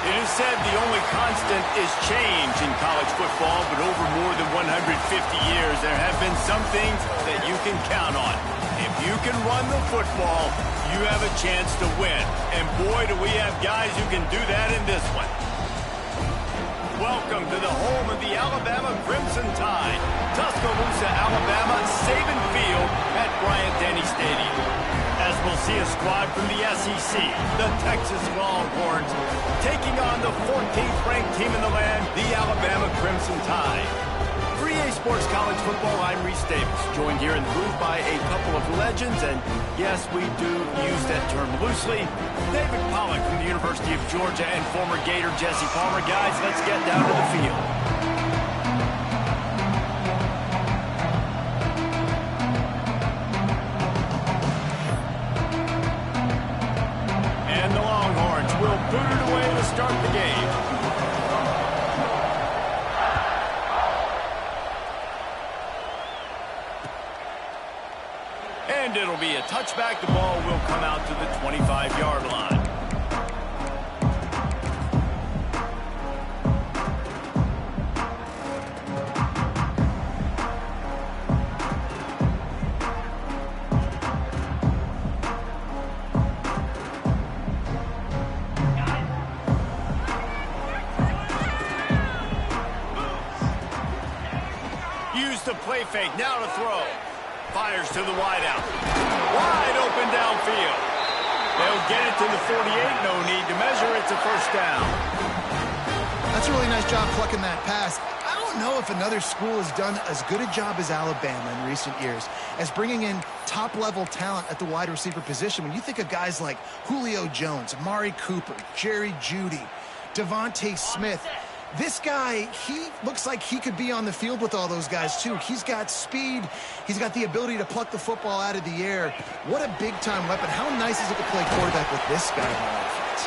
It is said the only constant is change in college football, but over more than 150 years, there have been some things that you can count on. If you can run the football, you have a chance to win. And boy, do we have guys who can do that in this one. Welcome to the home of the Alabama Crimson Tide, Tuscaloosa, Alabama, Saban Field at Bryant-Denny Stadium. As we'll see a squad from the SEC, the Texas Longhorns, taking on the 14th ranked team in the land, the Alabama Crimson Tide. For EA Sports College Football, I'm Reese Davis, joined here in the booth by a couple of legends, and yes, we do use that term loosely. David Pollack from the University of Georgia and former Gator Jesse Palmer. Guys, let's get down to the field. Will boot it away to start the game. And it'll be a touchback. The ball will come out to the 25-yard line. The play fake, now to throw. Fires to the wideout. Wide open downfield. They'll get it to the 48, no need to measure, it's a first down. That's a really nice job plucking that pass. I don't know if another school has done as good a job as Alabama in recent years as bringing in top-level talent at the wide receiver position. When you think of guys like Julio Jones, Amari Cooper, Jerry Jeudy, Devontae Smith, this guy, he looks like he could be on the field with all those guys, too. He's got speed. He's got the ability to pluck the football out of the air. What a big-time weapon. How nice is it to play quarterback with this guy on offense?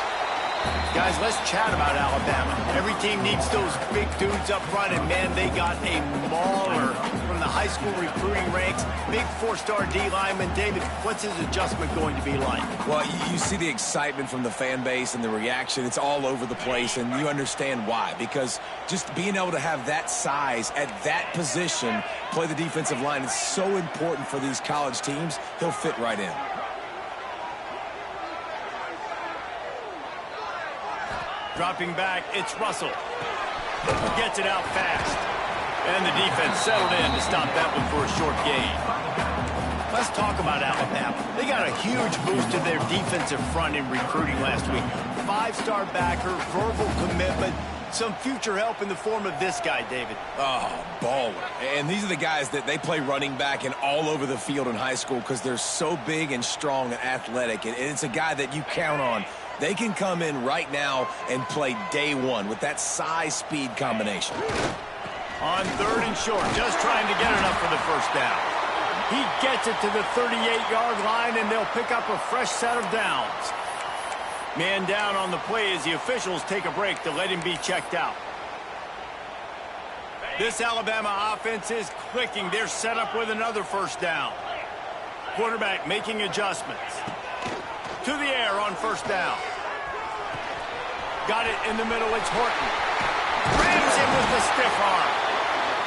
Guys, let's chat about Alabama. Every team needs those big dudes up front, and, man, they got a mauler from the the high school recruiting ranks. Big four-star D lineman. David, what's his adjustment going to be like? Well, you see the excitement from the fan base and the reaction. It's all over the place, and you understand why. Because just being able to have that size at that position, play the defensive line, is so important for these college teams. He'll fit right in. Dropping back, it's Russell. Gets it out fast. And the defense settled in to stop that one for a short gain. Let's talk about Alabama. They got a huge boost to their defensive front in recruiting last week. 5-star backer, verbal commitment, some future help in the form of this guy, David. Oh, baller. And these are the guys that they play running back and all over the field in high school because they're so big and strong and athletic. And it's a guy that you count on. They can come in right now and play day one with that size-speed combination. On 3rd and short, just trying to get enough for the first down. He gets it to the 38-yard line, and they'll pick up a fresh set of downs. Man down on the play as the officials take a break to let him be checked out. This Alabama offense is clicking. They're set up with another first down. Quarterback making adjustments. To the air on first down. Got it in the middle. It's Horton. Rams him with the stiff arm.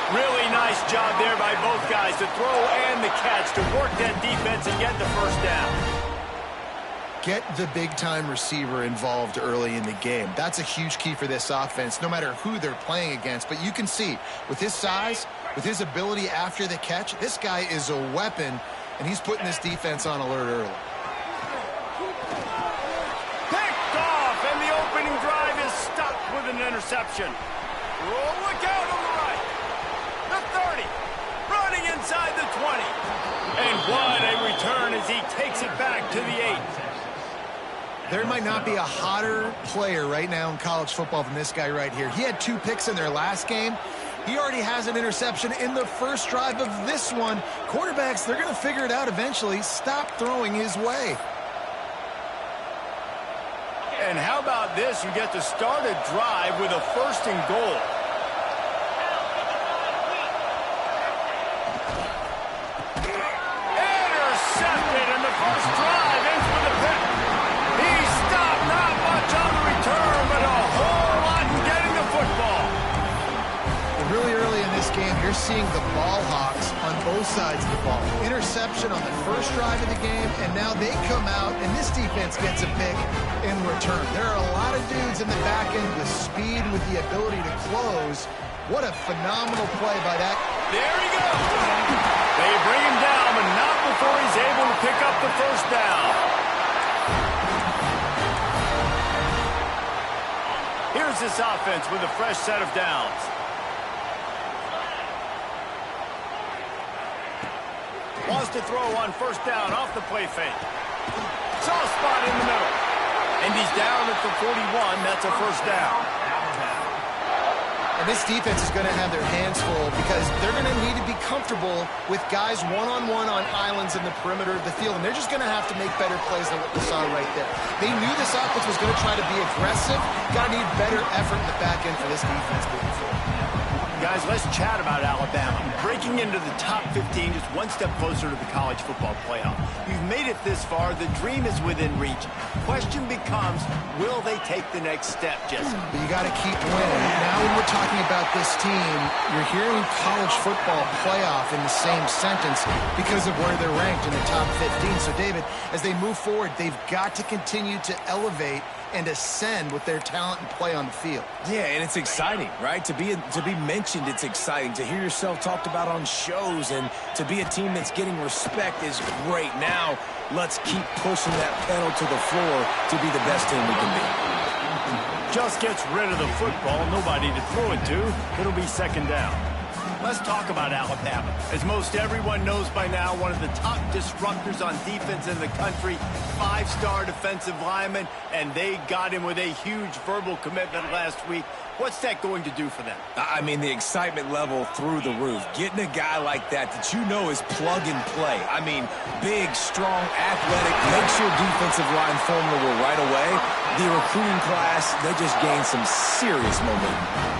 Really nice job there by both guys to throw and the catch to work that defense and get the first down. Get the big-time receiver involved early in the game. That's a huge key for this offense, no matter who they're playing against. But you can see, with his size, with his ability after the catch, this guy is a weapon, and he's putting this defense on alert early. Picked off, and the opening drive is stopped with an interception. Oh, look out on the right. The 30, running inside the 20. And what a return as he takes it back to the 8. There might not be a hotter player right now in college football than this guy right here. He had 2 picks in their last game. He already has an interception in the first drive of this one. Quarterbacks, they're going to figure it out eventually. Stop throwing his way. And how about this? You get to start a drive with a 1st and goal. Intercepted, and the first drive ends with a pick. He stopped, not much on the return, but a whole lot in getting the football. Really early in this game, you're seeing the ball hawks on both sides of the ball. Interception on the first drive of the game, and now they come out, and this defense gets a pick in return. There are a lot of dudes in the back end with speed, with the ability to close. What a phenomenal play by that. There he goes. They bring him down, but not before he's able to pick up the first down. Here's this offense with a fresh set of downs. Wants to throw on first down off the play fake. Soft spot in the middle. And he's down at the 41. That's a first down. And this defense is going to have their hands full because they're going to need to be comfortable with guys one-on-one on islands in the perimeter of the field. And they're just going to have to make better plays than what we saw right there. They knew this offense was going to try to be aggressive. Got to need better effort in the back end for this defense moving forward. Guys, let's chat about Alabama. Breaking into the top 15, just one step closer to the college football playoff. You've made it this far. The dream is within reach. Question becomes, will they take the next step, Jesse? But you got to keep winning. Now when we're talking about this team, you're hearing college football playoff in the same sentence because of where they're ranked in the top 15. So, David, as they move forward, they've got to continue to elevate and ascend with their talent and play on the field. Yeah, and it's exciting, right? To be mentioned, it's exciting. To hear yourself talked about on shows and to be a team that's getting respect is great. Now, let's keep pushing that pedal to the floor to be the best team we can be. Just gets rid of the football, nobody to throw it to. It'll be second down. Let's talk about Alabama. As most everyone knows by now, one of the top disruptors on defense in the country, 5-star defensive lineman, and they got him with a huge verbal commitment last week. What's that going to do for them? I mean, the excitement level through the roof. Getting a guy like that you know is plug and play. I mean, big, strong, athletic, makes your defensive line formidable right away. The recruiting class, they just gained some serious momentum.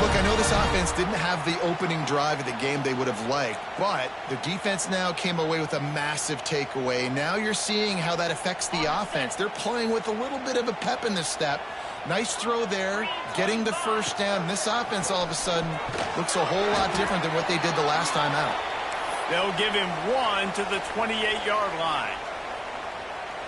Look, I know this offense didn't have the opening drive of the game they would have liked, but the defense now came away with a massive takeaway. Now you're seeing how that affects the offense. They're playing with a little bit of a pep in the step. Nice throw there, getting the first down. This offense all of a sudden looks a whole lot different than what they did the last time out. They'll give him 1 to the 28-yard line.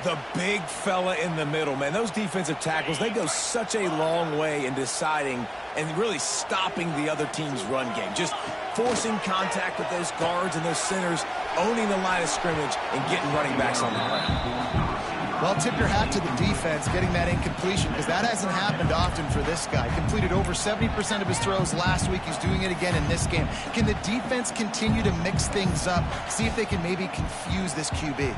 The big fella in the middle, man. Those defensive tackles, they go such a long way in deciding and really stopping the other team's run game. Just forcing contact with those guards and those centers, owning the line of scrimmage, and getting running backs on the ground. Well, tip your hat to the defense getting that incompletion, because that hasn't happened often for this guy. Completed over 70% of his throws last week. He's doing it again in this game. Can the defense continue to mix things up, see if they can maybe confuse this QB?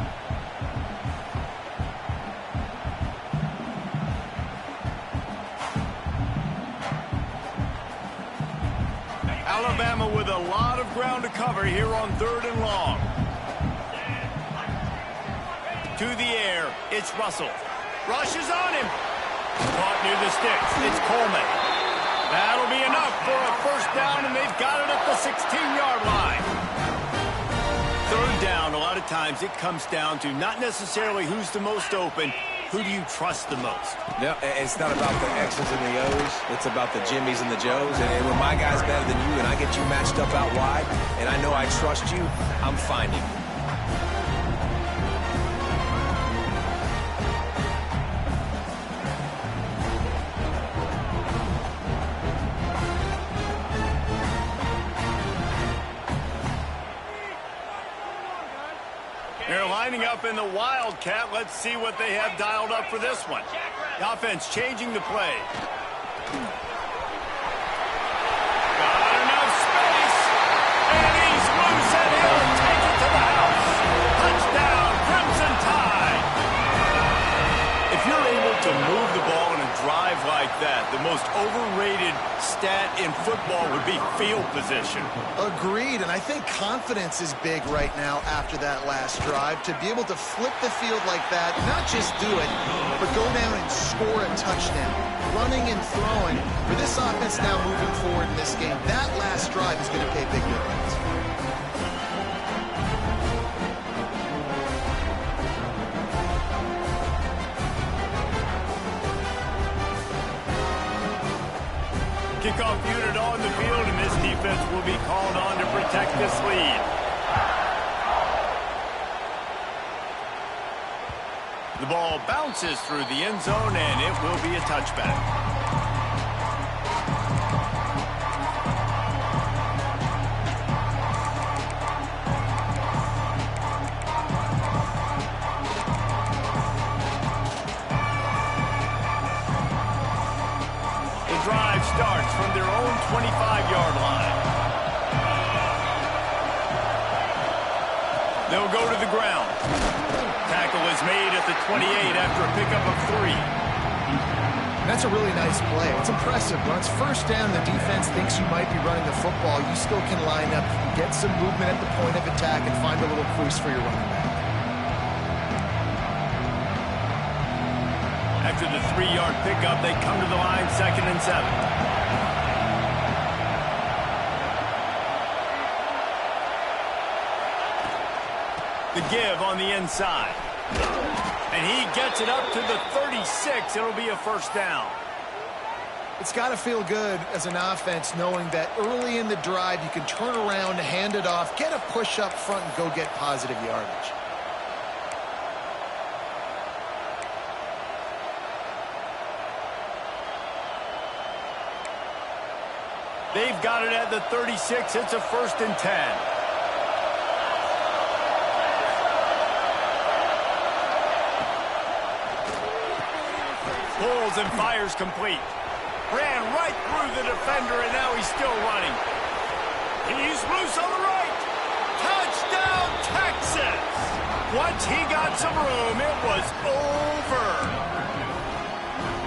Alabama with a lot of ground to cover here on 3rd and long. To the air, it's Russell. Rush is on him. Caught near the sticks. It's Coleman. That'll be enough for a first down, and they've got it at the 16-yard line. 3rd down, a lot of times it comes down to not necessarily who's the most open, who do you trust the most? No, it's not about the X's and the O's. It's about the Jimmys and the Joes. And when my guy's better than you and I get you matched up out wide, and I know I trust you, I'm finding you. They're lining up in the Wildcat. Let's see what they have dialed up for this one. The offense changing the play. Got enough space. And he's loose, and he'll take it to the house. Touchdown, Crimson Tide. If you're able to move the ball in a drive like that, the most overrated stat in football would be field position. Agreed, and I think confidence is big right now after that last drive. To be able to flip the field like that, not just do it, but go down and score a touchdown. Running and throwing. For this offense now moving forward in this game, that last drive is going to pay big dividends. Kickoff unit on the field, and this defense will be called on to protect this lead. The ball bounces through the end zone, and it will be a touchback. Drive starts from their own 25-yard line. They'll go to the ground. Tackle is made at the 28 after a pickup of 3. That's a really nice play. It's impressive. When it's first down, the defense thinks you might be running the football. You still can line up, get some movement at the point of attack, and find a little crease for your running back. After the 3-yard pickup, they come to the line, 2nd and 7. The give on the inside. And he gets it up to the 36. It'll be a first down. It's got to feel good as an offense knowing that early in the drive you can turn around, hand it off, get a push up front, and go get positive yardage. They've got it at the 36. It's a 1st and 10. Pulls and fires complete. Ran right through the defender, and now he's still running. He's loose on the right. Touchdown, Texas! Once he got some room, it was over.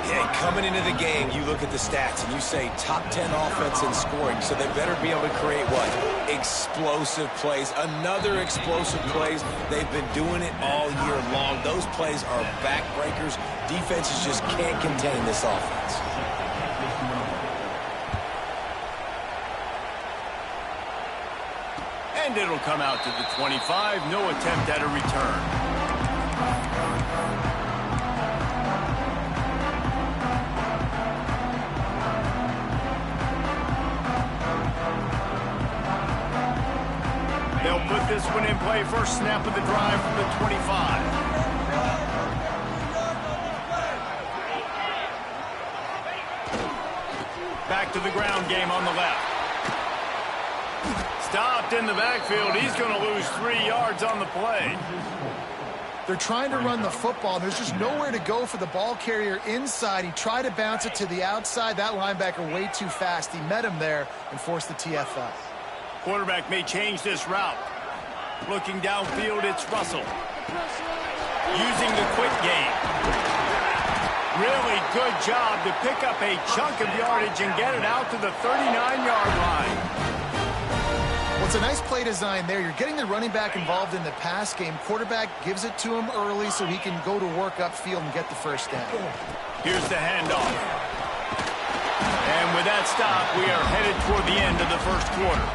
Hey, coming into the game, you look at the stats and you say top 10 offense in scoring, so they better be able to create what? Explosive plays. Another explosive plays. They've been doing it all year long. Those plays are backbreakers. Defenses just can't contain this offense. And it'll come out to the 25. No attempt at a return. They'll put this one in play. First snap of the drive from the 25. Back to the ground game on the left. Stopped in the backfield. He's going to lose 3 yards on the play. They're trying to run the football. There's just nowhere to go for the ball carrier inside. He tried to bounce it to the outside. That linebacker way too fast. He met him there and forced the TFL. Quarterback may change this route. Looking downfield, it's Russell. Using the quick game. Really good job to pick up a chunk of yardage and get it out to the 39-yard line. Well, it's a nice play design there. You're getting the running back involved in the pass game. Quarterback gives it to him early so he can go to work upfield and get the first down. Here's the handoff. And with that stop, we are headed toward the end of the first quarter.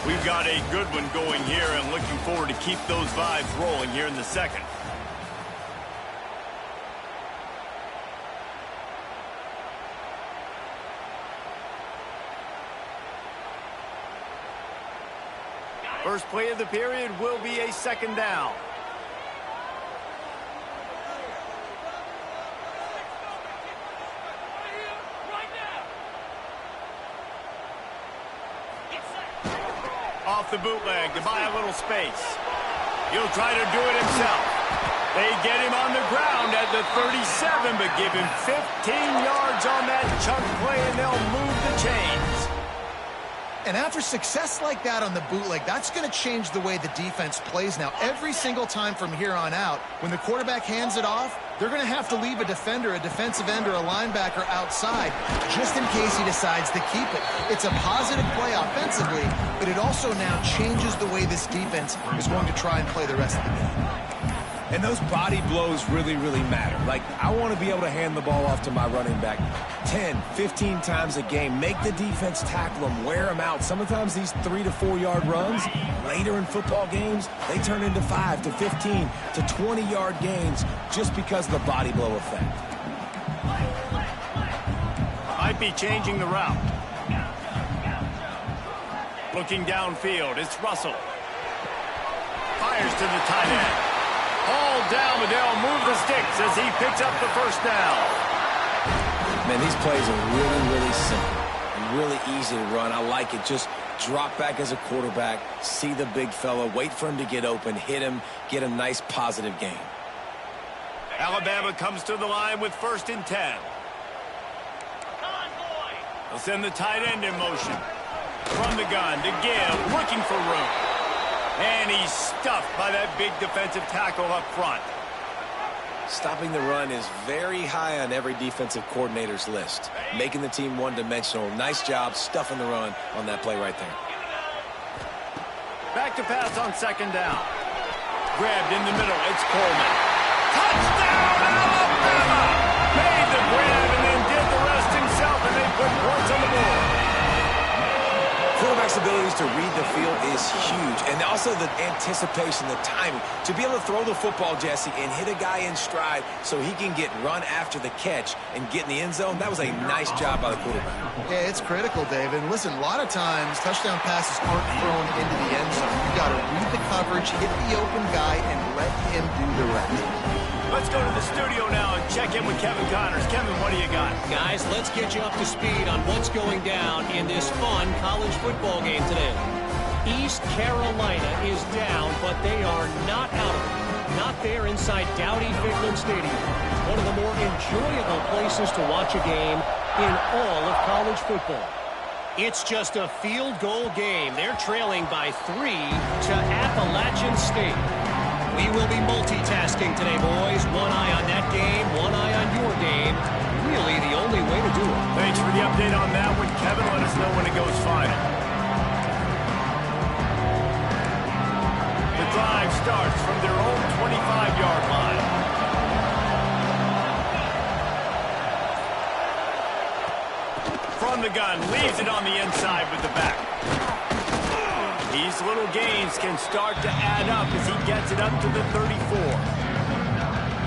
We've got a good one going here and looking forward to keep those vibes rolling here in the second. First play of the period will be a second down. Off the bootleg to buy a little space. He'll try to do it himself. They get him on the ground at the 37, but give him 15 yards on that chunk play, and they'll move the chains. And after success like that on the bootleg, that's going to change the way the defense plays now. Every single time from here on out, when the quarterback hands it off, they're going to have to leave a defender, a defensive end, or a linebacker outside just in case he decides to keep it. It's a positive play offensively, but it also now changes the way this defense is going to try and play the rest of the game. And those body blows really, really matter. Like, I want to be able to hand the ball off to my running back 10, 15 times a game. Make the defense tackle them, wear them out. Sometimes these 3 to 4 yard runs, later in football games, they turn into 5 to 15 to 20 yard gains just because of the body blow effect. Might be changing the route. Looking downfield, it's Russell. Fires to the tight end. All down, but they'll move the sticks as he picks up the first down. Man, these plays are really, really simple and really easy to run. I like it. Just drop back as a quarterback, see the big fella, wait for him to get open, hit him, get a nice positive gain. Alabama comes to the line with 1st and 10. They'll send the tight end in motion. From the gun to give, looking for room. And he's stuffed by that big defensive tackle up front. Stopping the run is very high on every defensive coordinator's list. Making the team one-dimensional. Nice job stuffing the run on that play right there. Back to pass on 2nd down. Grabbed in the middle. It's Coleman. Touchdown, Alabama! Made the grab and then did the rest himself, and they put points on the board. Quarterback's abilities to read the field is huge, and also the anticipation, the timing. To be able to throw the football, Jesse, and hit a guy in stride so he can get run after the catch and get in the end zone, that was a nice job by the quarterback. Yeah, it's critical, Dave. And listen, a lot of times touchdown passes aren't thrown into the end zone. You got to read the coverage, hit the open guy, and let him do the rest. Let's go to the studio now and check in with Kevin Connors. Kevin, what do you got? Guys, let's get you up to speed on what's going down in this fun college football game today. East Carolina is down, but they are not out of it. Not there inside Dowdy-Ficklen Stadium. One of the more enjoyable places to watch a game in all of college football. It's just a field goal game. They're trailing by 3 to Appalachian State. We will be multitasking today, boys. One eye on that game, one eye on your game. Really the only way to do it. Thanks for the update on that one, Kevin. Let us know when it goes final. The drive starts from their own 25-yard line. from the gun, leaves it on the inside with the back. These little gains can start to add up as he gets it up to the 34.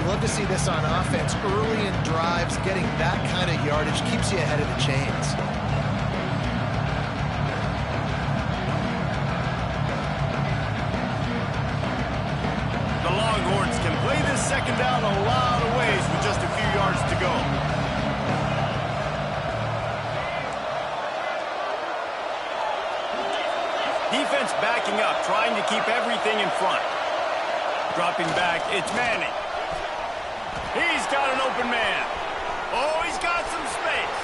You love to see this on offense. Early in drives, getting that kind of yardage keeps you ahead of the chains. The Longhorns can play this second down a lot of ways with just a few yards to go. Defense backing up, trying to keep everything in front. Dropping back, it's Manning. He's got an open man. Oh, he's got some space.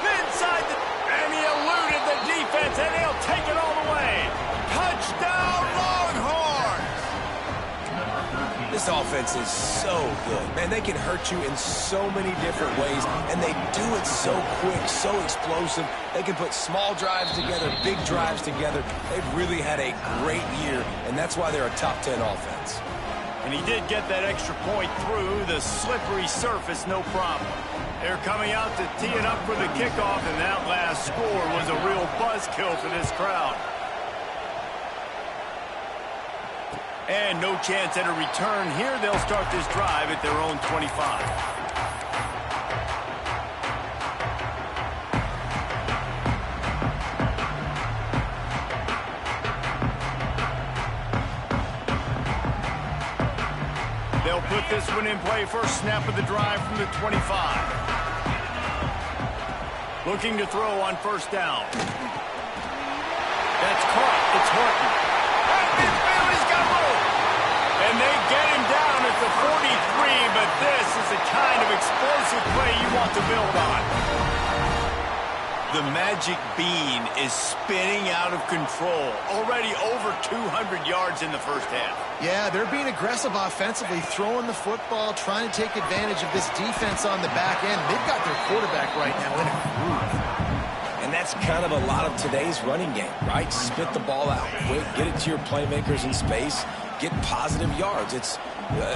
Inside the... And he eluded the defense, and he'll take it all the way. Touchdown, Longhorns! This offense is so good. Man, they can hurt you in so many different ways, and they do it so quick, so explosive. They can put small drives together, big drives together. They've really had a great year, and that's why they're a top 10 offense. And he did get that extra point through the slippery surface, no problem. They're coming out to tee it up for the kickoff, and that last score was a real buzzkill for this crowd. And no chance at a return here. They'll start this drive at their own 25. They'll put this one in play. First snap of the drive from the 25. Looking to throw on first down. That's caught. It's Horton. And Bailey's got room. And they get him down at the 43, but this is the kind of explosive play you want to build on. The magic bean is spinning out of control. Already over 200 yards in the first half. Yeah, they're being aggressive offensively, throwing the football, trying to take advantage of this defense on the back end. They've got their quarterback right now in a groove. And that's kind of a lot of today's running game, right? Spit the ball out quick, get it to your playmakers in space, get positive yards. It's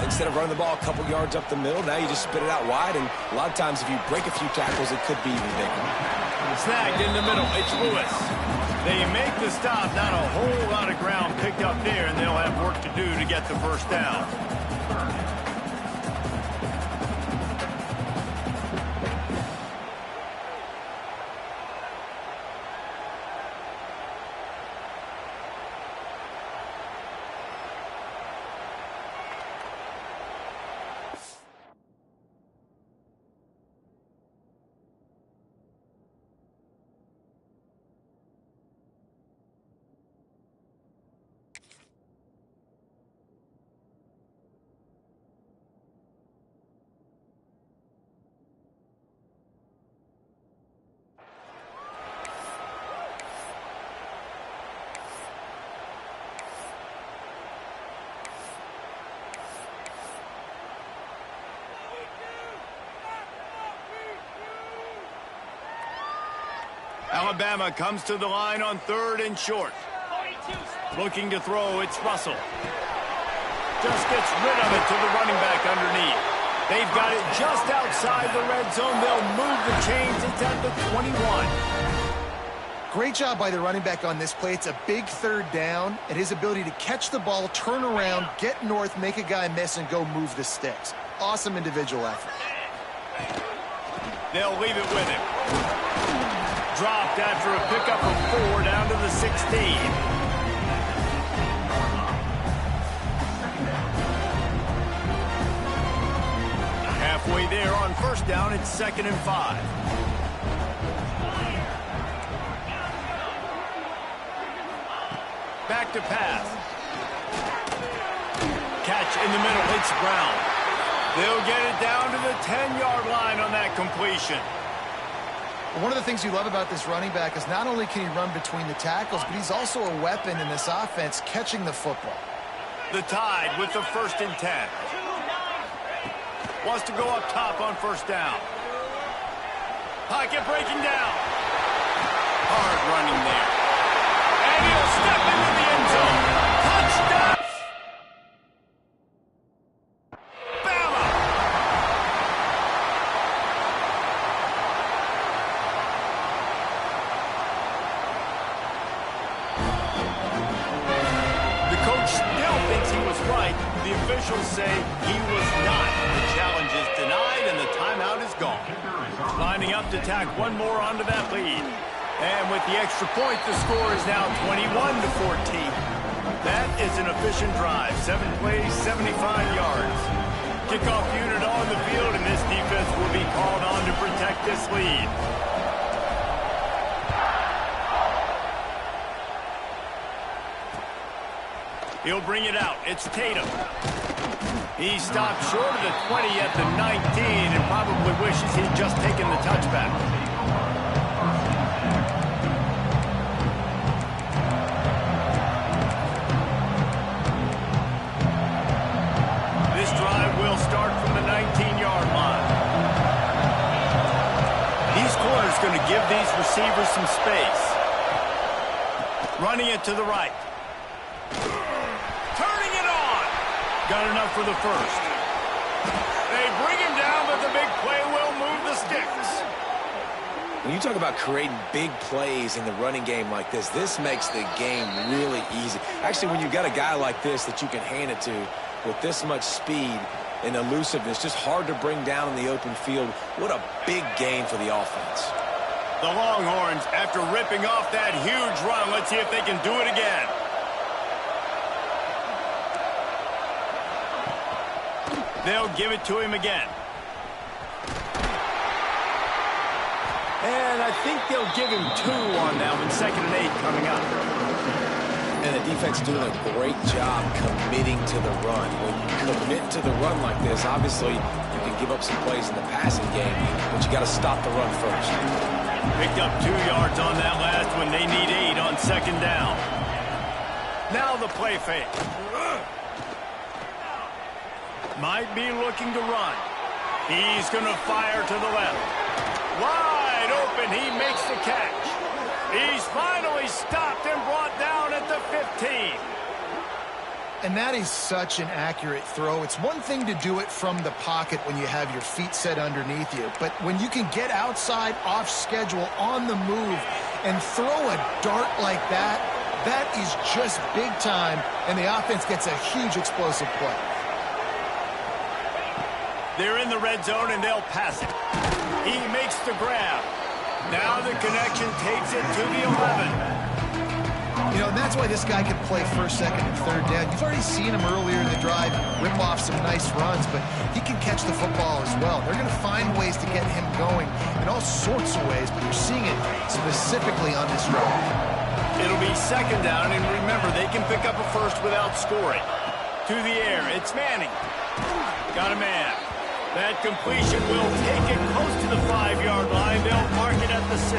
instead of running the ball a couple yards up the middle, now you just spit it out wide, and a lot of times if you break a few tackles, it could be even bigger. Snagged in the middle, it's Lewis. They make the stop, not a whole lot of ground picked up there, and they'll have work to do to get the first down. Alabama comes to the line on 3rd and short. Looking to throw, it's Russell. Just gets rid of it to the running back underneath. They've got it just outside the red zone. They'll move the chains. It's at the 21. Great job by the running back on this play. It's a big 3rd down, and his ability to catch the ball, turn around, get north, make a guy miss, and go move the sticks. Awesome individual effort. They'll leave it with him. Dropped after a pickup of 4 down to the 16. Halfway there on first down, it's 2nd and 5. Back to pass. Catch in the middle, it's Brown. They'll get it down to the 10-yard line on that completion. One of the things you love about this running back is not only can he run between the tackles, but he's also a weapon in this offense catching the football. The Tide with the 1st and 10. Wants to go up top on first down. Pocket breaking down. Hard running there. And he'll step into the end zone. Touchdown! right. The officials say he was not. The challenge is denied, and the timeout is gone. Lining up to tack one more onto that lead. And with the extra point, the score is now 21-14. That is an efficient drive. 7 plays, 75 yards. Kickoff unit on the field, and this defense will be called on to protect this lead. He'll bring it out. It's Tatum. He stopped short of the 20 at the 19 and probably wishes he'd just taken the touchback. This drive will start from the 19-yard line. These corners going to give these receivers some space. Running it to the right. Got enough for the first. They bring him down, but the big play will move the sticks. When you talk about creating big plays in the running game like this, this makes the game really easy. Actually, when you've got a guy like this that you can hand it to with this much speed and elusiveness, just hard to bring down in the open field, what a big gain for the offense. The Longhorns, after ripping off that huge run, let's see if they can do it again. They'll give it to him again. And I think they'll give him 2 on that one. 2nd and 8 coming up. And the defense doing a great job committing to the run. When you commit to the run like this, obviously you can give up some plays in the passing game, but you got to stop the run first. Picked up 2 yards on that last one. They need 8 on 2nd down. Now the play fake. Might be looking to run. He's going to fire to the left. Wide open. He makes the catch. He's finally stopped and brought down at the 15. And that is such an accurate throw. It's one thing to do it from the pocket when you have your feet set underneath you, but when you can get outside, off schedule, on the move, and throw a dart like that, that is just big time, and the offense gets a huge explosive play. They're in the red zone, and they'll pass it. He makes the grab. Now the connection takes it to the 11. You know, and that's why this guy can play 1st, 2nd, and 3rd down. You've already seen him earlier in the drive rip off some nice runs, but he can catch the football as well. They're going to find ways to get him going in all sorts of ways, but you're seeing it specifically on this drive. It'll be 2nd down, and remember, they can pick up a first without scoring. To the air, it's Manning. Got a man. That completion will take it close to the 5-yard line. They'll mark it at the 6.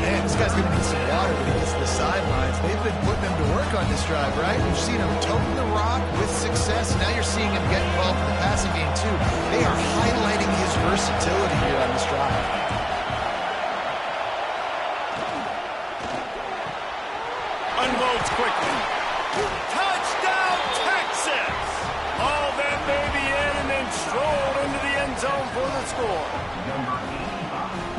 Man, this guy's going to need some water when he gets to the sidelines. They've been putting him to work on this drive, right? We've seen him toting the rock with success, and now you're seeing him get involved in the passing game, too. They are highlighting his versatility here on this drive. Unloads quickly. Touchdown, Texas! All that baby in and then strolled into the end zone for the score.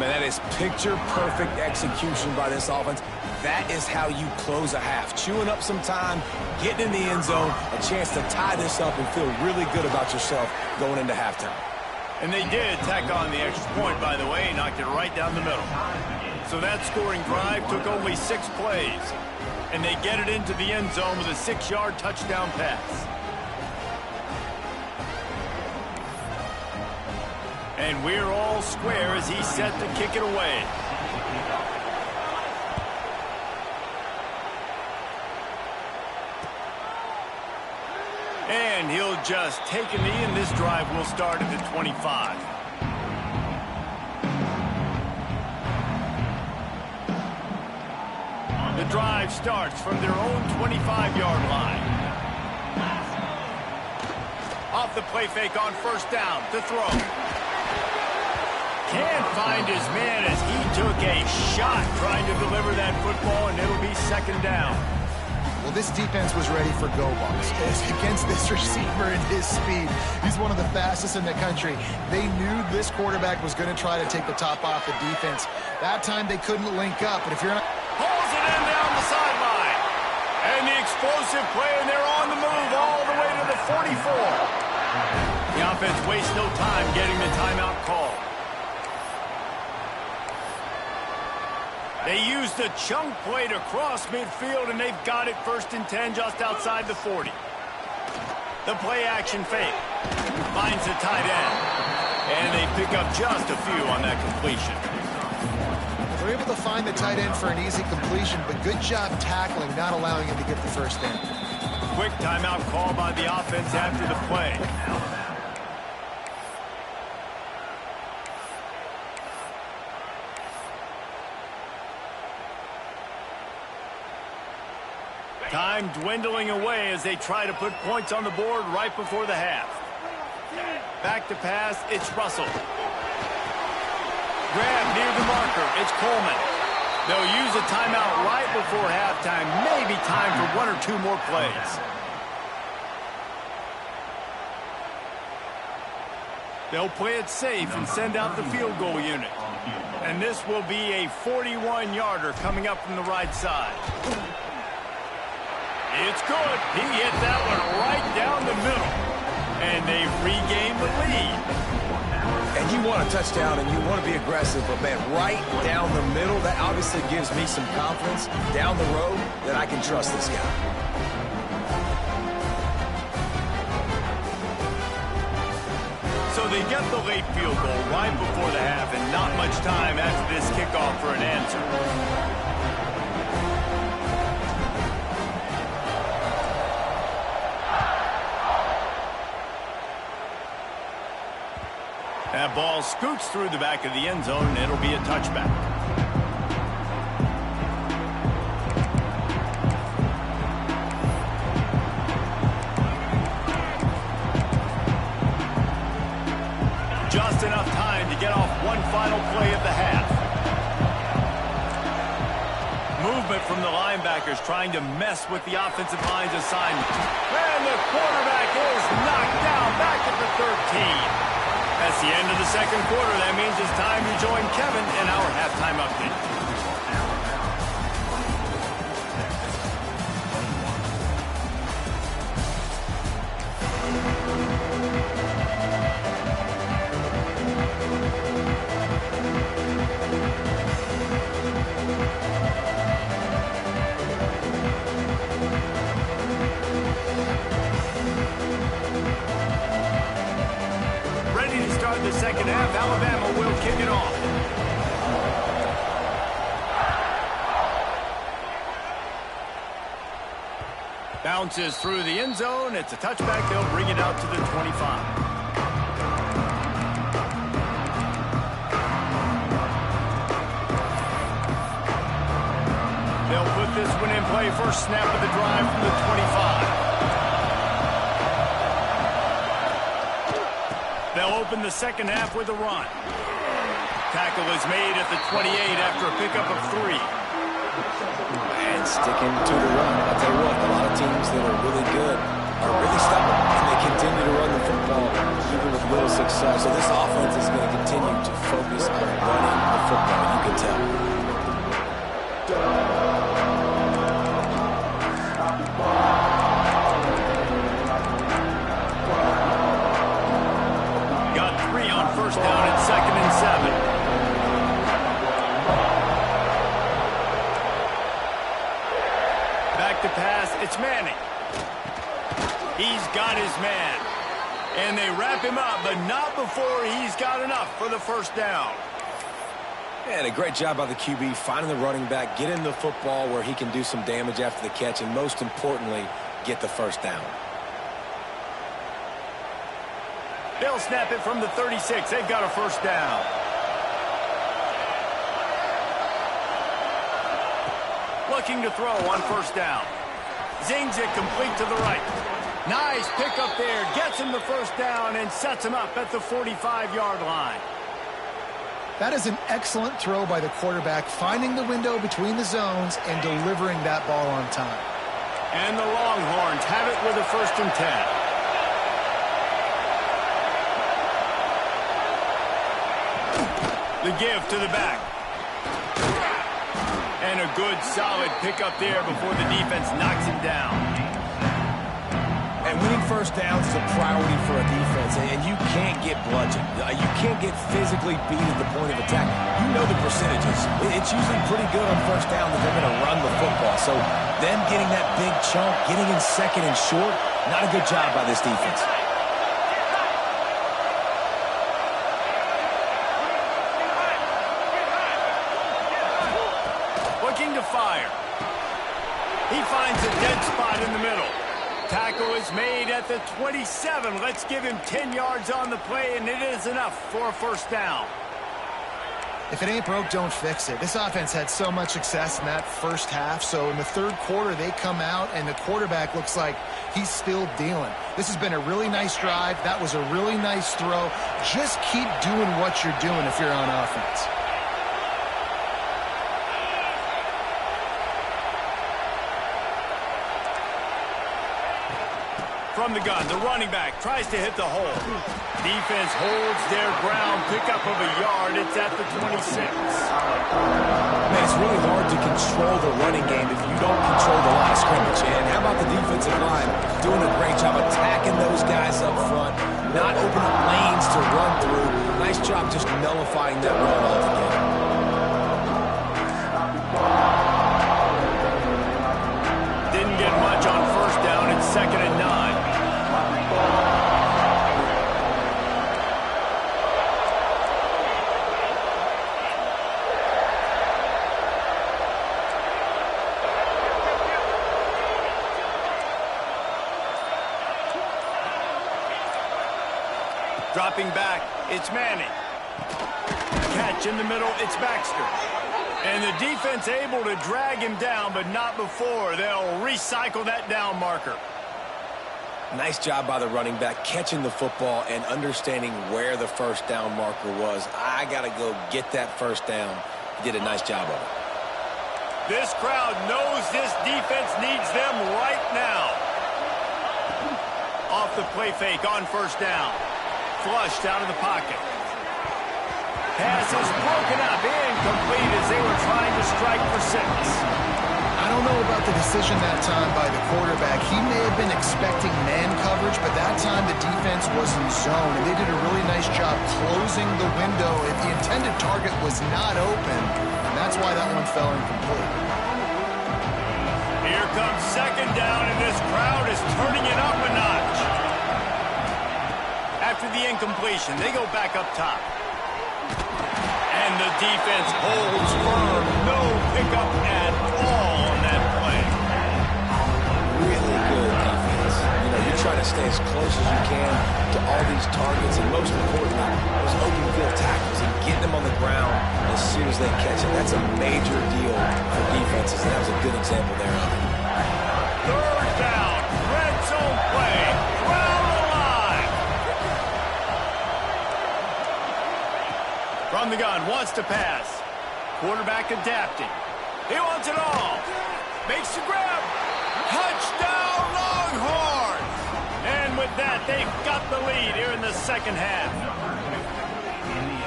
Man, that is picture-perfect execution by this offense. That is how you close a half. Chewing up some time, getting in the end zone, a chance to tie this up and feel really good about yourself going into halftime. And they did tack on the extra point, by the way, knocked it right down the middle. So that scoring drive took only 6 plays. And they get it into the end zone with a 6-yard touchdown pass. And we're all square as he's set to kick it away. And he'll just take a knee, and this drive will start at the 25. The drive starts from their own 25-yard line. Off the play fake on 1st down to throw. Can't find his man as he took a shot trying to deliver that football, and it'll be 2nd down. Well, this defense was ready for go balls against this receiver and his speed. He's one of the fastest in the country. They knew this quarterback was going to try to take the top off the defense. That time they couldn't link up, but if you're not... Pulls it in down the sideline. And the explosive play, and they're on the move all the way to the 44. The offense wastes no time getting the timeout call. They use the chunk play to cross midfield, and they've got it 1st and 10 just outside the 40. The play action fake. Finds the tight end. And they pick up just a few on that completion. They're able to find the tight end for an easy completion, but good job tackling, not allowing him to get the first down. Quick timeout call by the offense after the play. Time dwindling away as they try to put points on the board right before the half. Back to pass, it's Russell. Grab near the marker, it's Coleman. They'll use a timeout right before halftime, maybe time for 1 or 2 more plays. They'll play it safe and send out the field goal unit. And this will be a 41-yarder coming up from the right side. It's good. He hit that one right down the middle. And they've regained the lead. And you want a touchdown and you want to be aggressive, but man, right down the middle, that obviously gives me some confidence down the road that I can trust this guy. So they get the late field goal right before the half, and not much time after this kickoff for an answer. That ball scoots through the back of the end zone, and it'll be a touchback. Just enough time to get off one final play of the half. Movement from the linebackers trying to mess with the offensive line's assignment. And the quarterback is knocked down back at the 13. That's the end of the second quarter. That means it's time to join Kevin in our halftime update. The second half, Alabama will kick it off. Bounces through the end zone. It's a touchback. They'll bring it out to the 25. They'll put this one in play. First snap of the drive from the 25. They'll open the second half with a run. Tackle is made at the 28 after a pickup of 3. And sticking to the run. I'll tell you what, a lot of teams that are really good are really stubborn, and they continue to run the football even with little success. So this offense is going to continue to focus on running the football, you can tell. First down and 2nd and 7. Back to pass, it's Manning. He's got his man. And they wrap him up, but not before he's got enough for the first down. And a great job by the QB finding the running back, getting the football where he can do some damage after the catch, and most importantly, get the first down. They'll snap it from the 36. They've got a first down. Looking to throw on first down. Zings it complete to the right. Nice pickup there. Gets him the first down and sets him up at the 45-yard line. That is an excellent throw by the quarterback, finding the window between the zones and delivering that ball on time. And the Longhorns have it with a 1st and 10. The give to the back. And a good, solid pickup there before the defense knocks him down. And winning first downs is a priority for a defense, and you can't get bludgeoned. You can't get physically beat at the point of attack. You know the percentages. It's usually pretty good on first down that they're going to run the football. So them getting that big chunk, getting in second and short, not a good job by this defense. Looking to fire. He finds a dead spot in the middle. Tackle is made at the 27. Let's give him 10 yards on the play, and it is enough for a first down. If it ain't broke, don't fix it. This offense had so much success in that first half, so in the third quarter, they come out, and the quarterback looks like he's still dealing. This has been a really nice drive. That was a really nice throw. Just keep doing what you're doing if you're on offense. From the gun, the running back tries to hit the hole. Defense holds their ground, pickup of a yard. It's at the 26. Man, it's really hard to control the running game if you don't control the line of scrimmage. And how about the defensive line doing a great job attacking those guys up front, not opening up lanes to run through. Nice job just nullifying that run altogether. Didn't get much on first down. It's 2nd and 9. Dropping back, it's Manning. Catch in the middle, it's Baxter. And the defense able to drag him down, but not before. They'll recycle that down marker. Nice job by the running back, catching the football and understanding where the first down marker was. I got to go get that first down. He did a nice job of it. This crowd knows this defense needs them right now. Off the play fake on first down. Flushed out of the pocket. Pass is broken up, incomplete as they were trying to strike for 6. I don't know about the decision that time by the quarterback. He may have been expecting man coverage, but that time the defense was in zone, and they did a really nice job closing the window. If the intended target was not open, and that's why that one fell incomplete. Here comes 2nd down, and this crowd is turning it up a notch. After the incompletion, they go back up top. And the defense holds firm. No pickup at all on that play. Really good defense. You know, you try to stay as close as you can to all these targets, and most importantly, those open field tackles and getting them on the ground as soon as they catch it. That's a major deal for defenses, and that was a good example there of it. 3rd down, red zone play. Crowd alive. From the gun, wants to pass. Quarterback adapting. He wants it all. Makes the grab. Touchdown, Longhorns! And with that, they've got the lead here in the second half.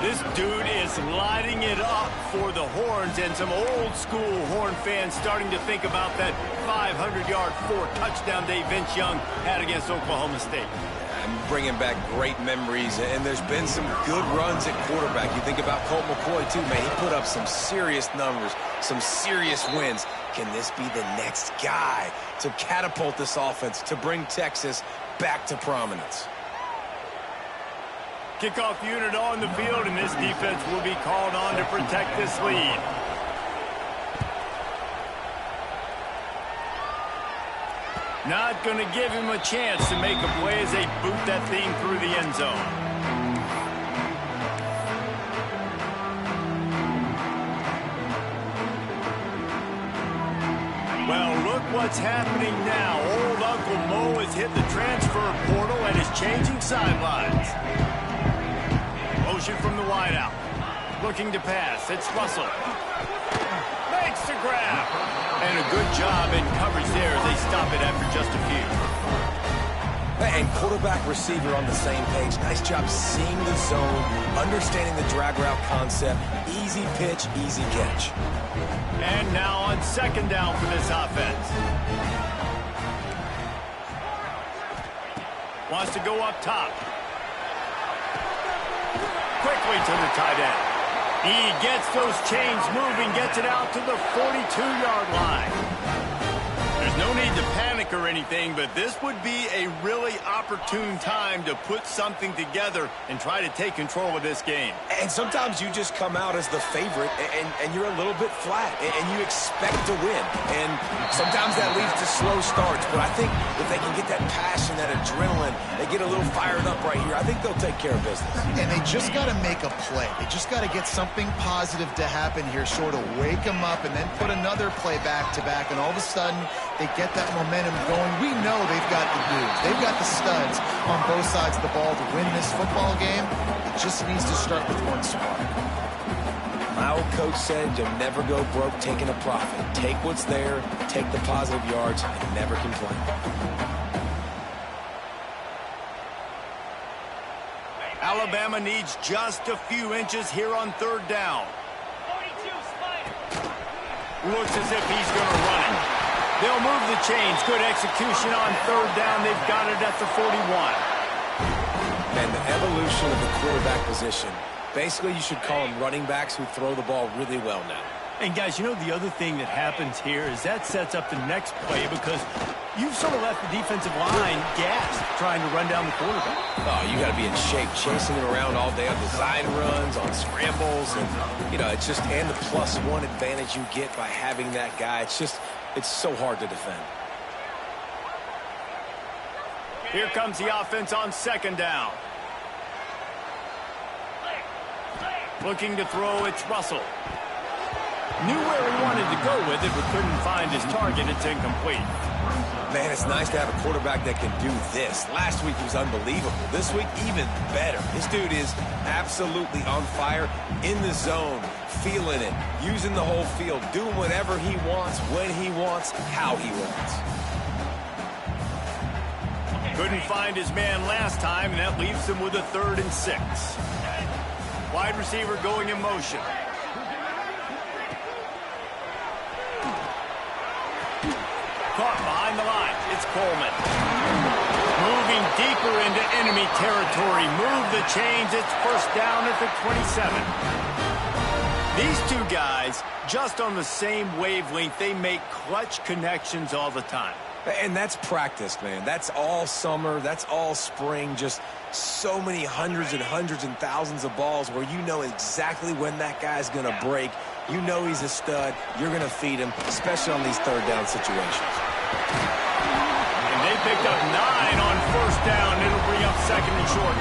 This dude is lighting it up for the Horns, and some old-school Horn fans starting to think about that 500-yard, 4-touchdown day Vince Young had against Oklahoma State. I'm bringing back great memories, and there's been some good runs at quarterback. You think about Colt McCoy, too, man. He put up some serious numbers, some serious wins. Can this be the next guy to catapult this offense, to bring Texas back to prominence? Kickoff unit on the field, and this defense will be called on to protect this lead. Not going to give him a chance to make a play as they boot that thing through the end zone. Well, look what's happening now. Old Uncle Mo has hit the transfer portal and is changing sidelines. Motion from the wideout. Looking to pass. It's Russell. Makes the grab. And a good job in coverage there as they stop it after just a few. And quarterback receiver on the same page. Nice job seeing the zone, understanding the drag route concept. Easy pitch, easy catch. And now on second down for this offense. Wants to go up top. Quickly to the tight end. He gets those chains moving, gets it out to the 42-yard line. There's no need to panic or anything, but this would be a really opportune time to put something together and try to take control of this game. And sometimes you just come out as the favorite, and you're a little bit flat, and you expect to win. And sometimes that leads to slow starts, but I think if they can get that passion, that adrenaline, they get a little fired up right here, I think they'll take care of business. And they just got to make a play. They just got to get something positive to happen here, sort of wake them up, and then put another play back-to-back, and all of a sudden they get that momentum going. We know they've got the dudes. They've got the studs on both sides of the ball to win this football game. It just needs to start with one spark. My old coach said you'll never go broke taking a profit. Take what's there, take the positive yards, and never complain. Alabama needs just a few inches here on third down. Looks as if he's going to run it. They'll move the chains. Good execution on third down. They've got it at the 41. And the evolution of the quarterback position. Basically, you should call them running backs who throw the ball really well now. And, guys, you know the other thing that happens here is that sets up the next play because you've sort of left the defensive line gassed trying to run down the quarterback. Oh, you got to be in shape, chasing him around all day on design runs, on scrambles, and, you know, it's just, and the +1 advantage you get by having that guy. It's so hard to defend. Here comes the offense on second down. Looking to throw, it's Russell. Knew where he wanted to go with it, but couldn't find his target. It's incomplete. Man, it's nice to have a quarterback that can do this. Last week he was unbelievable. This week, even better. This dude is absolutely on fire, in the zone, feeling it, using the whole field, doing whatever he wants, when he wants, how he wants. Couldn't find his man last time, and that leaves him with a 3rd and 6. Wide receiver going in motion. Caught behind the line. It's Coleman. Moving deeper into enemy territory. Move the chains. It's first down at the 27. These two guys, just on the same wavelength, they make clutch connections all the time. And that's practice, man. That's all summer. That's all spring. Just so many hundreds and thousands of balls where you know exactly when that guy's going to break. You know he's a stud. You're going to feed him, especially on these third down situations. And they picked up 9 on first down. It'll bring up 2nd and short.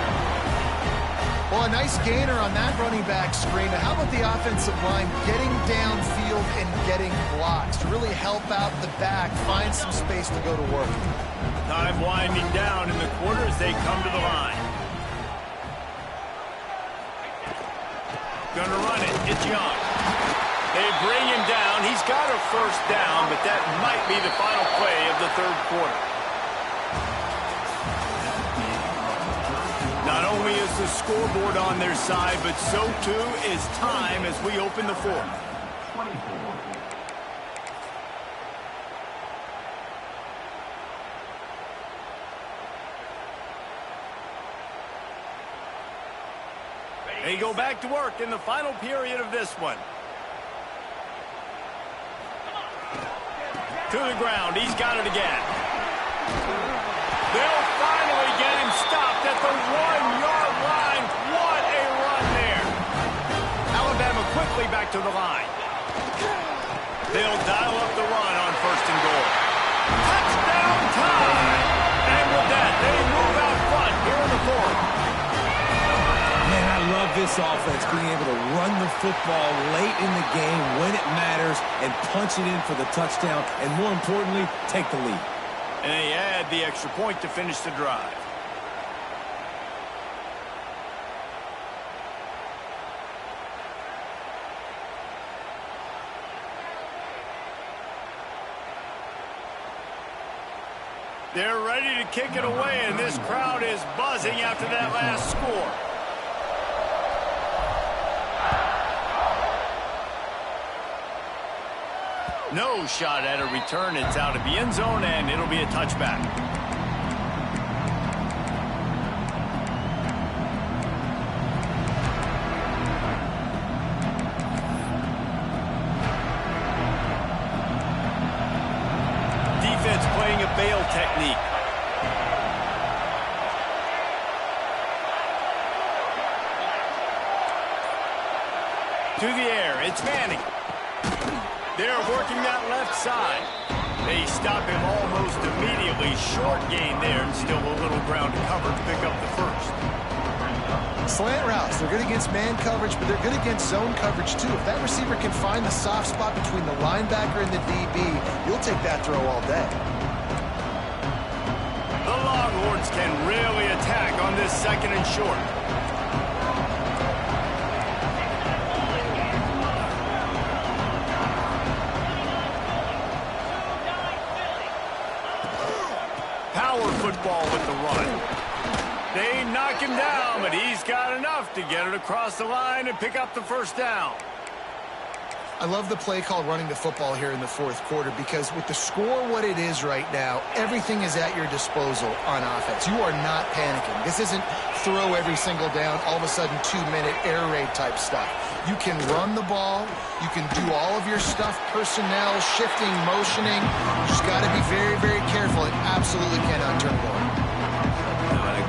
Well, a nice gainer on that running back screen. How about the offensive line getting downfield and getting blocks to really help out the back, find some space to go to work? Time winding down in the quarter as they come to the line. Gonna run it. It's Young. They bring him down. He's got a first down, but that might be the final play of the 3rd quarter. Not only is the scoreboard on their side, but so too is time as we open the 4th. They go back to work in the final period of this one. To the ground. He's got it again. They'll finally get him stopped at the 1-yard line. What a run there. Alabama quickly back to the line. They'll dial up the run on 1st and goal. Touchdown time. And with that, they move out front here in the 4th. Man, I love this offense, being able to run the football late in the game when it matters and punch it in for the touchdown, and more importantly, take the lead. And they add the extra point to finish the drive. They're ready to kick it away, and this crowd is buzzing after that last score. No shot at a return. It's out of the end zone, and it'll be a touchback. Defense playing a bail technique. To the air, it's Manning. They're working that left side. They stop him almost immediately. Short gain there, and still a little ground to cover to pick up the first. Slant routes, they're good against man coverage, but they're good against zone coverage too. If that receiver can find the soft spot between the linebacker and the DB, you'll take that throw all day. The Longhorns can really attack on this second and short. Power football with the run. They knock him down, but he's got enough to get it across the line and pick up the first down. I love the play call running the football here in the fourth quarter because with the score what it is right now, everything is at your disposal on offense. You are not panicking. This isn't throw every single down, all of a sudden 2-minute air raid type stuff. You can run the ball. You can do all of your stuff, personnel, shifting, motioning. You just got to be very, very careful. It absolutely cannot turn it over.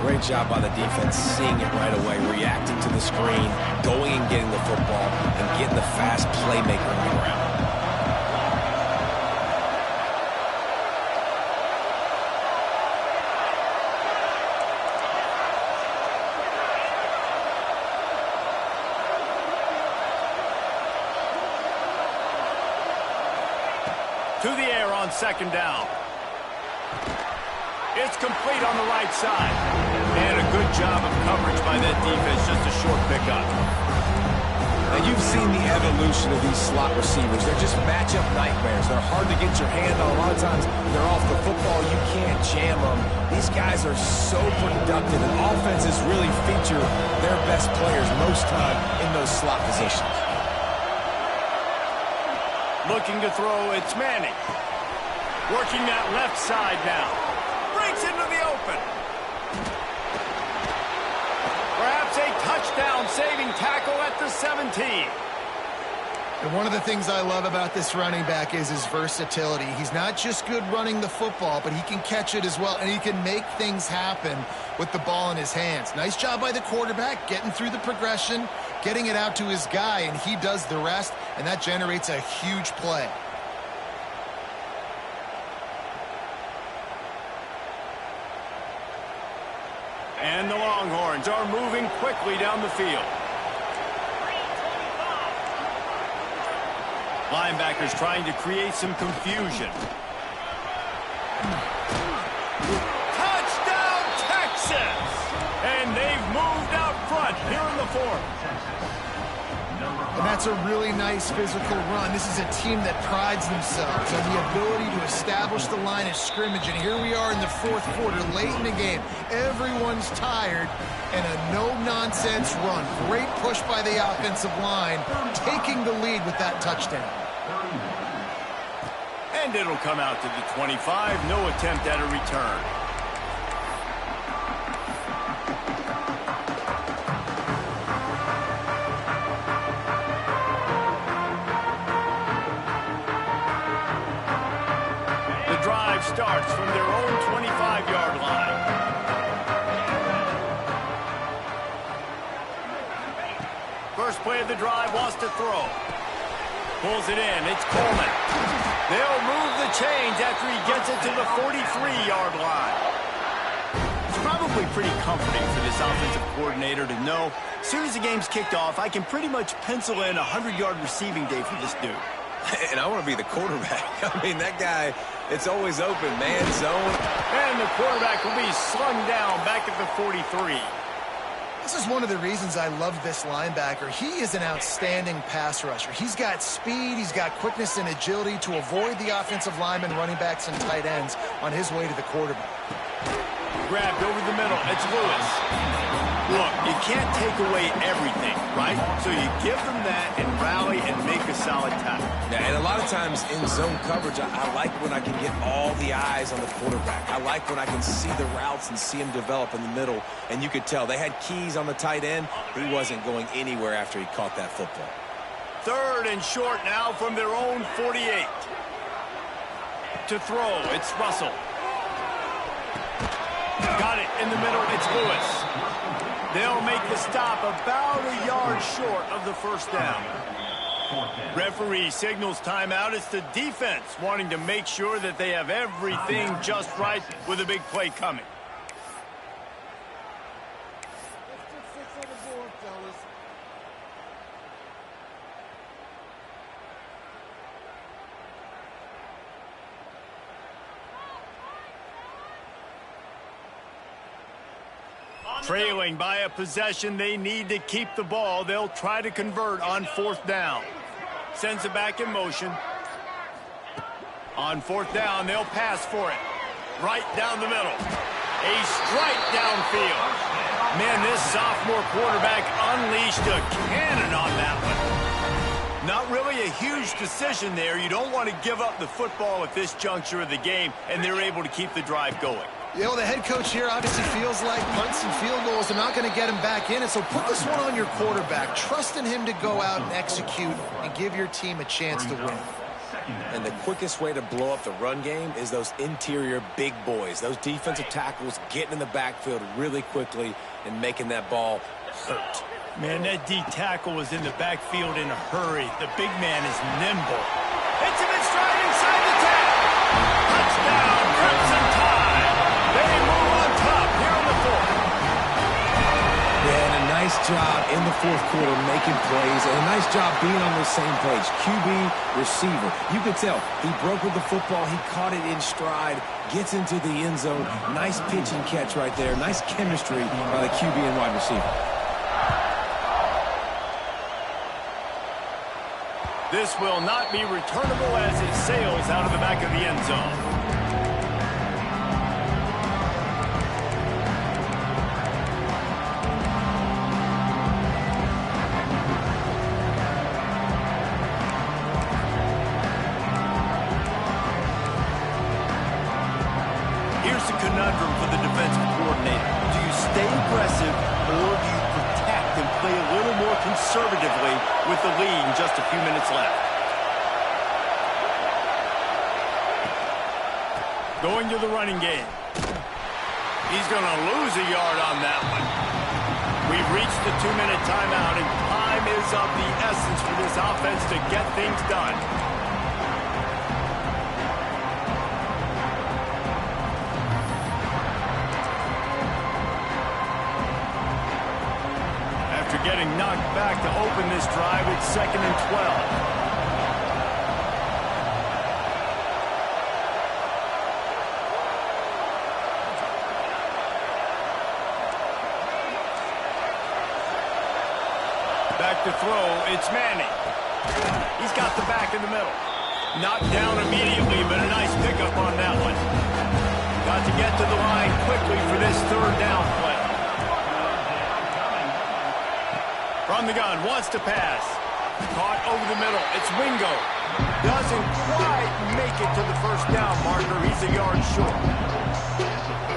Great job by the defense, seeing it right away, reacting to the screen, going and getting the football, and getting the fast playmaker on the ground. To the air on second down. It's complete on the right side. And a good job of coverage by that defense, just a short pickup. Now, you've seen the evolution of these slot receivers. They're just matchup nightmares. They're hard to get your hand on. A lot of times, they're off the football. You can't jam them. These guys are so productive, and offenses really feature their best players most time in those slot positions. Looking to throw, it's Manning. Working that left side now. Breaks into the open. Perhaps a touchdown-saving tackle at the 17. And one of the things I love about this running back is his versatility. He's not just good running the football, but he can catch it as well, and he can make things happen with the ball in his hands. Nice job by the quarterback, getting through the progression, getting it out to his guy, and he does the rest, and that generates a huge play. And the Longhorns are moving quickly down the field. Linebackers trying to create some confusion. Touchdown, Texas! And they've moved out front here in the fourth. And that's a really nice physical run. This is a team that prides themselves on the ability to establish the line of scrimmage. And here we are in the fourth quarter, late in the game. Everyone's tired, and a no-nonsense run. Great push by the offensive line, taking the lead with that touchdown. And it'll come out to the 25. No attempt at a return. Starts from their own 25-yard line. First play of the drive, wants to throw. Pulls it in, it's Coleman. They'll move the chains after he gets it to the 43-yard line. It's probably pretty comforting for this offensive coordinator to know as soon as the game's kicked off, I can pretty much pencil in a 100-yard receiving day for this dude. And I want to be the quarterback. I mean, that guy, it's always open, man, zone. And the quarterback will be slung down back at the 43. This is one of the reasons I love this linebacker. He is an outstanding pass rusher. He's got speed, he's got quickness and agility to avoid the offensive linemen, running backs, and tight ends on his way to the quarterback. Grabbed over the middle. It's Lewis. Look, you can't take away everything, right? So you give them that and rally and make a solid tackle. Yeah, and a lot of times in zone coverage, I like when I can get all the eyes on the quarterback. I like when I can see the routes and see him develop in the middle. And you could tell they had keys on the tight end. He wasn't going anywhere after he caught that football. 3rd and short now from their own 48. To throw, it's Russell. Got it in the middle, it's Lewis. They'll make the stop about a yard short of the first down. Referee signals timeout. It's the defense wanting to make sure that they have everything just right with a big play coming. Trailing by a possession, they need to keep the ball. They'll try to convert on 4th down. Sends it back in motion. On 4th down, they'll pass for it. Right down the middle. A strike downfield. Man, this sophomore quarterback unleashed a cannon on that one. Not really a huge decision there. You don't want to give up the football at this juncture of the game, and they're able to keep the drive going. Yeah, well, the head coach here obviously feels like punts and field goals are not going to get him back in it, so put this one on your quarterback. Trust in him to go out and execute and give your team a chance to win. And the quickest way to blow up the run game is those interior big boys, those defensive tackles getting in the backfield really quickly and making that ball hurt. Man, that D tackle was in the backfield in a hurry. The big man is nimble. Hits him in stride inside the 10. Touchdown, Crimson Tide. They move on top here in the 4th. Yeah, and a nice job in the 4th quarter making plays, and a nice job being on the same page. QB, receiver. You could tell he broke with the football. He caught it in stride, gets into the end zone. Nice pitch and catch right there. Nice chemistry by the QB and wide receiver. This will not be returnable as it sails out of the back of the end zone. Here's the conundrum for the defensive coordinator. Do you stay aggressive or do you protect and play a little more conservatively with the lead and just a few minutes left? Going to the running game. He's going to lose a yard on that one. We've reached the 2-minute timeout, and time is of the essence for this offense to get things done. After getting knocked back to open this drive, it's 2nd and 12. Back to throw, it's Manning. He's got the back in the middle. Knocked down immediately, but a nice pickup on that one. Got to get to the line quickly for this 3rd down play. From the gun, wants to pass. Caught over the middle, it's Wingo. Doesn't quite make it to the 1st down marker. He's a yard short.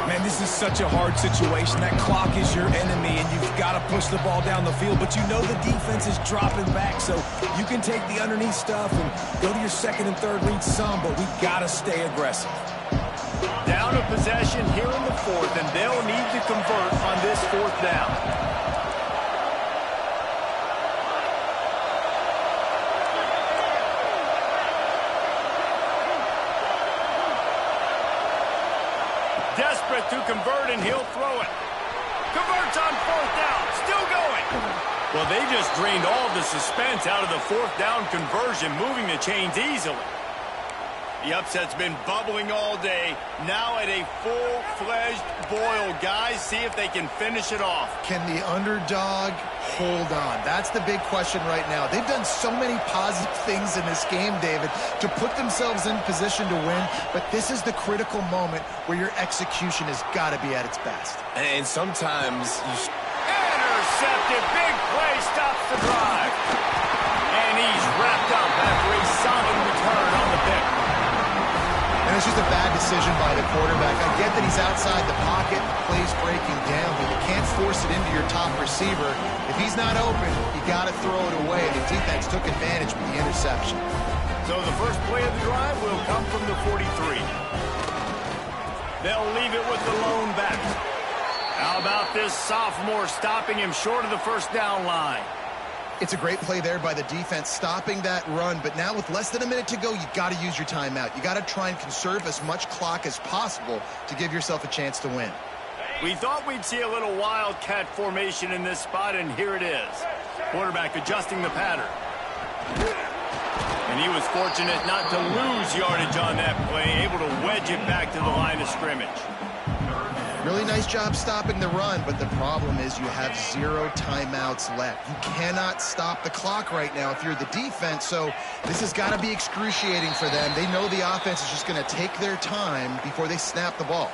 Man, this is such a hard situation. That clock is your enemy, and you've got to push the ball down the field. But you know the defense is dropping back, so you can take the underneath stuff and go to your 2nd and 3rd read some, but we got to stay aggressive. Down a possession here in the 4th, and they'll need to convert on this 4th down. Desperate to convert, and he'll throw it. Converts on 4th down. Still going. Well, they just drained all the suspense out of the 4th down conversion, moving the chains easily. The upset's been bubbling all day. Now at a full-fledged boil. Guys, see if they can finish it off. Can the underdog hold on? That's the big question right now. They've done so many positive things in this game, David, to put themselves in position to win, but this is the critical moment where your execution has got to be at its best. And sometimes you... Intercepted. Big play stops the drive. And he's wrapped up after a solid return on the pick. And it's just a bad decision by the quarterback. I get that he's outside the pocket, the play's breaking down, but you can't force it into your top receiver. If he's not open, you got to throw it away. The defense took advantage with the interception. So the first play of the drive will come from the 43. They'll leave it with the lone back. How about this sophomore stopping him short of the first down line? It's a great play there by the defense, stopping that run. But now with less than a minute to go, you got to use your timeout. You got to try and conserve as much clock as possible to give yourself a chance to win. We thought we'd see a little wildcat formation in this spot, and here it is. Quarterback adjusting the pattern. And he was fortunate not to lose yardage on that play, able to wedge it back to the line of scrimmage. Really nice job stopping the run, but the problem is you have 0 timeouts left. You cannot stop the clock right now if you're the defense, so this has got to be excruciating for them. They know the offense is just going to take their time before they snap the ball.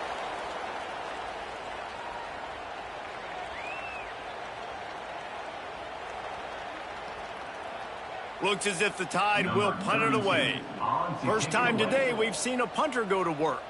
Looks as if the Tide will punt it away. First time today we've seen a punter go to work.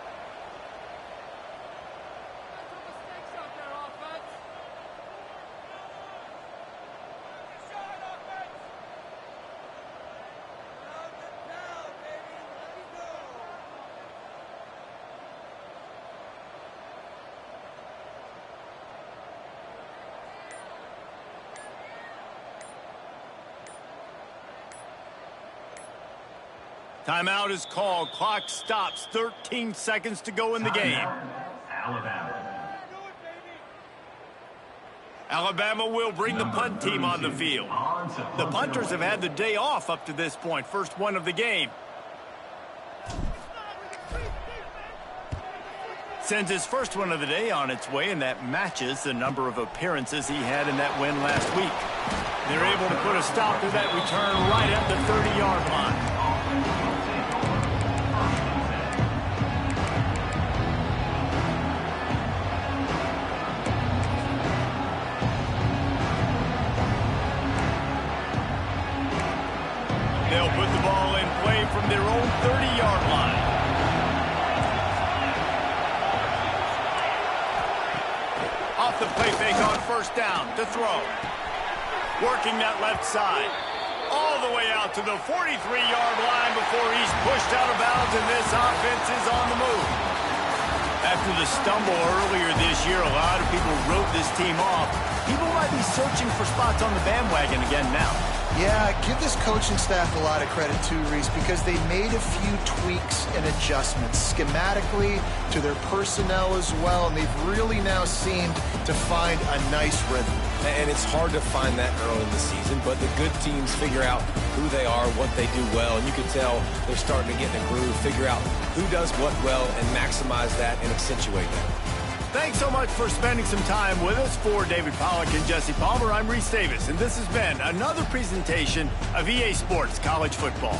Timeout is called. Clock stops. 13 seconds to go in the game. Alabama will bring the punt team on the field. The punters have had the day off up to this point. First one of the game. Sends his first one of the day on its way, and that matches the number of appearances he had in that win last week. They're able to put a stop to that return right at the 30-yard line. They'll put the ball in play from their own 30-yard line. Off the play fake on first down to throw. Working that left side. All the way out to the 43-yard line before he's pushed out of bounds, and this offense is on the move. After the stumble earlier this year, a lot of people wrote this team off. People might be searching for spots on the bandwagon again now. Yeah, give this coaching staff a lot of credit too, Reese, because they made a few tweaks and adjustments schematically to their personnel as well, and they've really now seemed to find a nice rhythm. And it's hard to find that early in the season, but the good teams figure out who they are, what they do well, and you can tell they're starting to get in a groove, figure out who does what well, and maximize that and accentuate that. Thanks so much for spending some time with us. For David Pollack and Jesse Palmer, I'm Reese Davis, and this has been another presentation of EA Sports College Football.